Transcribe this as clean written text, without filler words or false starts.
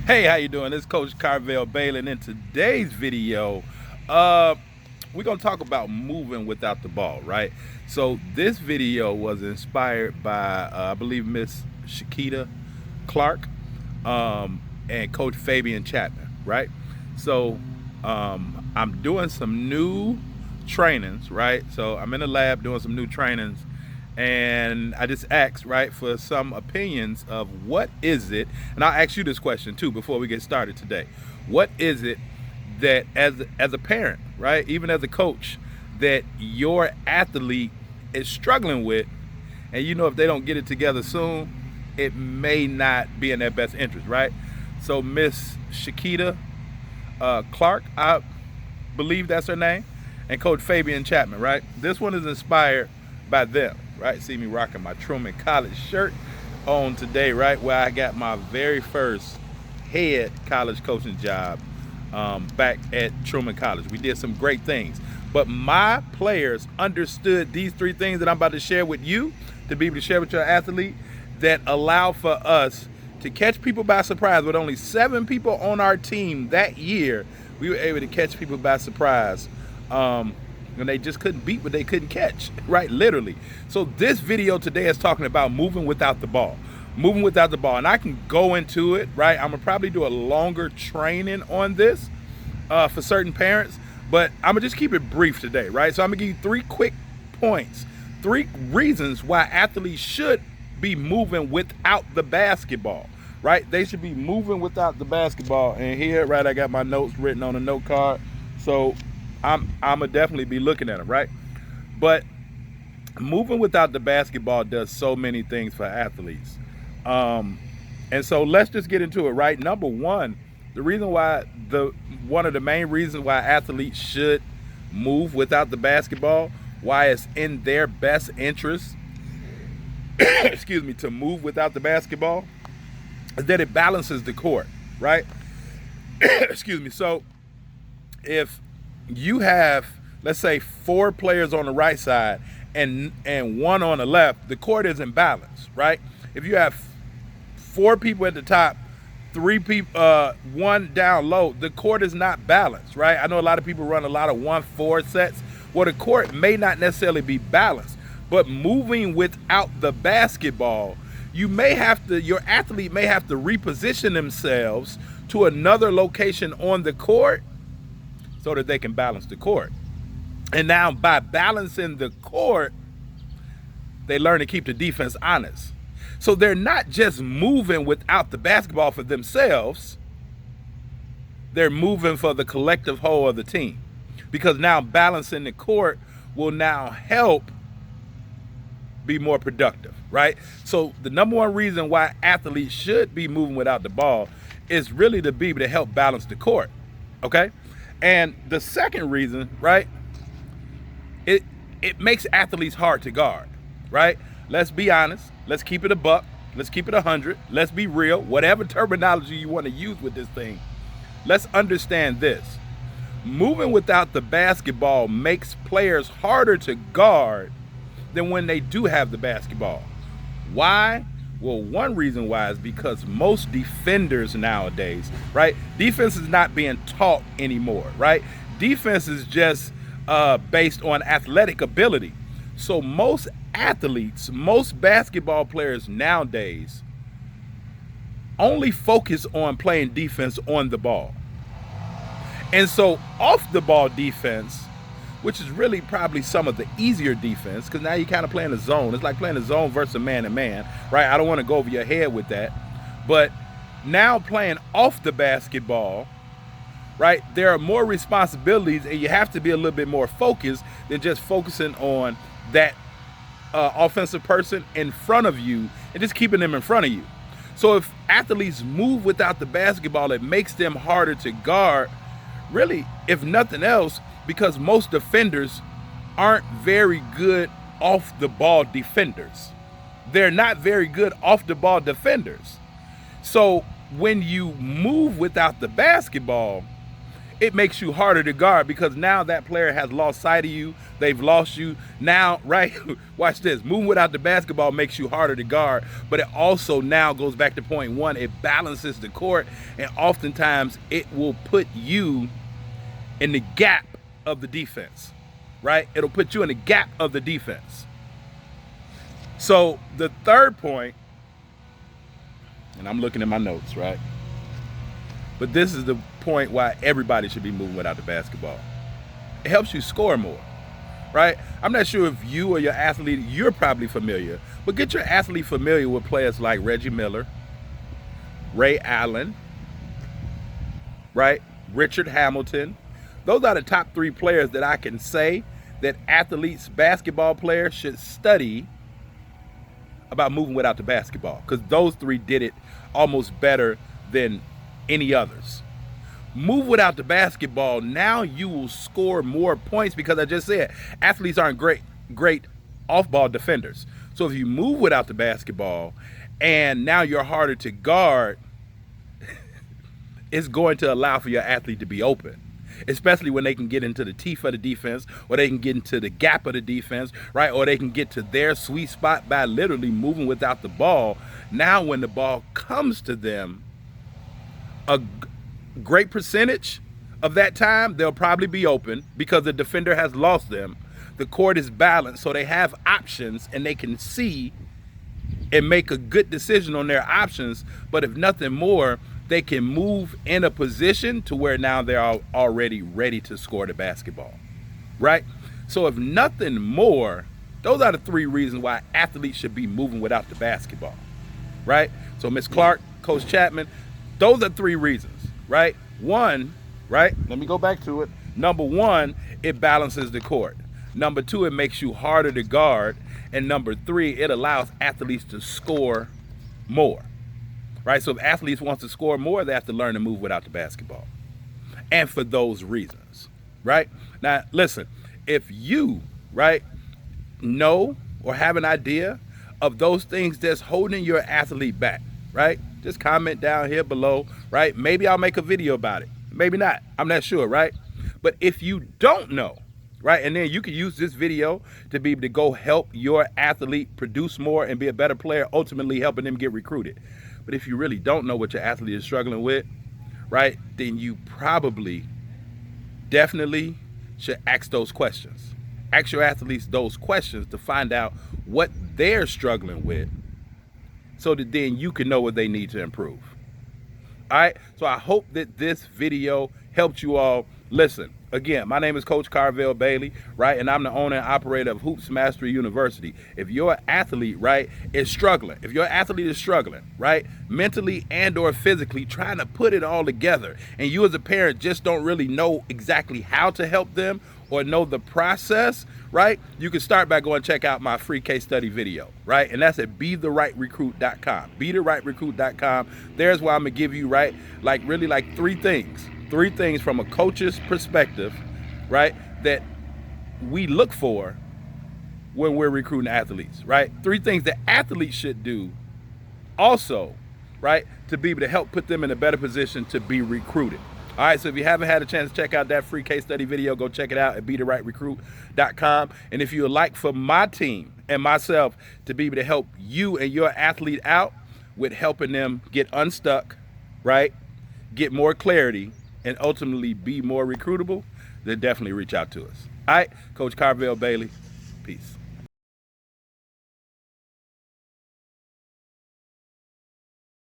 Hey, how you doing? This is Coach Carvel Bailey, and in today's video, we're gonna talk about moving without the ball, right? So this video was inspired by, I believe, Miss Shakita Clark and Coach Fabian Chapman, right? So I'm doing some new trainings, right? So I'm in the lab doing some new trainings, and I just asked, right, for some opinions of what is it, and I'll ask you this question too before we get started today. What is it that as a parent, right, even as a coach, that your athlete is struggling with, and you know if they don't get it together soon, it may not be in their best interest, right? So Miss Shakita Clark, I believe that's her name, and Coach Fabian Chapman, right? This one is inspired by them, right? See me rocking my Truman College shirt on today, right? Where I got my very first head college coaching job back at Truman College. We did some great things, but my players understood these three things that I'm about to share with you to be able to share with your athlete that allow for us to catch people by surprise. With only 7 people on our team that year, we were able to catch people by surprise. And they just couldn't beat what they couldn't catch, right? Literally. So this video today is talking about moving without the ball. Moving without the ball. And I can go into it, right? I'm going to probably do a longer training on this for certain parents, but I'm going to just keep it brief today, right? So I'm going to give you 3 quick points, 3 reasons why athletes should be moving without the basketball, right? They should be moving without the basketball. And here, right, I got my notes written on a note card. So I'm gonna definitely be looking at them, right? But moving without the basketball does so many things for athletes. And so let's just get into it, right? Number one, the reason why one of the main reasons why athletes should move without the basketball, why it's in their best interest, excuse me, to move without the basketball, is that it balances the court, right? Excuse me. So if you have, let's say, 4 players on the right side and 1 on the left, the court isn't balanced, right? If you have 4 people at the top, 3 people, 1 down low, the court is not balanced, right? I know a lot of people run a lot of 1-4 sets. Well, the court may not necessarily be balanced, but moving without the basketball, your athlete may have to reposition themselves to another location on the court so that they can balance the court. And now by balancing the court, they learn to keep the defense honest. So they're not just moving without the basketball for themselves, they're moving for the collective whole of the team. Because now balancing the court will now help be more productive, right? So the number one reason why athletes should be moving without the ball is really to be able to help balance the court, okay? And the second reason, right, it makes athletes hard to guard, right? Let's be honest. Let's keep it a buck. Let's keep it 100. Let's be real. Whatever terminology you want to use with this thing, let's understand this. Moving without the basketball makes players harder to guard than when they do have the basketball. Why? Well, one reason why is because most defenders nowadays, right? Defense is not being taught anymore, right? Defense is just based on athletic ability. So most athletes, most basketball players nowadays only focus on playing defense on the ball. And so off the ball defense, which is really probably some of the easier defense, because now you're kind of playing a zone. It's like playing a zone versus a man-to-man, right? I don't want to go over your head with that. But now playing off the basketball, right, there are more responsibilities, and you have to be a little bit more focused than just focusing on that offensive person in front of you and just keeping them in front of you. So if athletes move without the basketball, it makes them harder to guard, really, if nothing else, because most defenders aren't very good off the ball defenders. They're not very good off the ball defenders. So when you move without the basketball, it makes you harder to guard because now that player has lost sight of you. They've lost you. Now, right? Watch this. Moving without the basketball makes you harder to guard, but it also now goes back to point one. It balances the court, and oftentimes it will put you in the gap of the defense, right? It'll put you in the gap of the defense. So the third point, and I'm looking at my notes, right? But this is the point why everybody should be moving without the basketball. It helps you score more, right? I'm not sure if you or your athlete, you're probably familiar, but get your athlete familiar with players like Reggie Miller, Ray Allen, right? Richard Hamilton. Those are the top 3 players that I can say that athletes, basketball players should study about moving without the basketball, because those 3 did it almost better than any others. Move without the basketball, now you will score more points because I just said athletes aren't great off-ball defenders. So if you move without the basketball and now you're harder to guard, it's going to allow for your athlete to be open, especially when they can get into the teeth of the defense, or they can get into the gap of the defense, right? Or they can get to their sweet spot by literally moving without the ball. Now when the ball comes to them, a great percentage of that time, they'll probably be open because the defender has lost them. The court is balanced, so they have options and they can see and make a good decision on their options. But if nothing more, they can move in a position to where now they're already ready to score the basketball, right? So if nothing more, those are the 3 reasons why athletes should be moving without the basketball, right? So Ms. Clark, Coach Chapman, those are 3 reasons, right? 1, right? Let me go back to it. Number 1, it balances the court. Number 2, it makes you harder to guard. And number 3, it allows athletes to score more, right? So if athletes want to score more, they have to learn to move without the basketball. And for those reasons, right? Now, listen, if you, right, know or have an idea of those things that's holding your athlete back, right? Just comment down here below, right? Maybe I'll make a video about it. Maybe not. I'm not sure, right? But if you don't know, right, and then you can use this video to be able to go help your athlete produce more and be a better player, ultimately helping them get recruited. But if you really don't know what your athlete is struggling with, right, then you probably definitely should ask those questions. Ask your athletes those questions to find out what they're struggling with, so that then you can know what they need to improve. All right, so I hope that this video helped you all. Listen, again, my name is Coach Carvel Bailey, right? And I'm the owner and operator of Hoops Mastery University. If your athlete, right, is struggling, if your athlete is struggling, right, mentally and or physically, trying to put it all together, and you as a parent just don't really know exactly how to help them or know the process, right, you can start by going check out my free case study video, right? And that's at BeTheRightRecruit.com. BeTheRightRecruit.com. There's where I'm gonna give you, right, like really like 3 things from a coach's perspective, right, that we look for when we're recruiting athletes, right? 3 things that athletes should do also, right, to be able to help put them in a better position to be recruited. All right, so if you haven't had a chance to check out that free case study video, go check it out at BeTheRightRecruit.com. And if you would like for my team and myself to be able to help you and your athlete out with helping them get unstuck, right, get more clarity, and ultimately be more recruitable, then definitely reach out to us. All right, Coach Carvel Bailey, peace.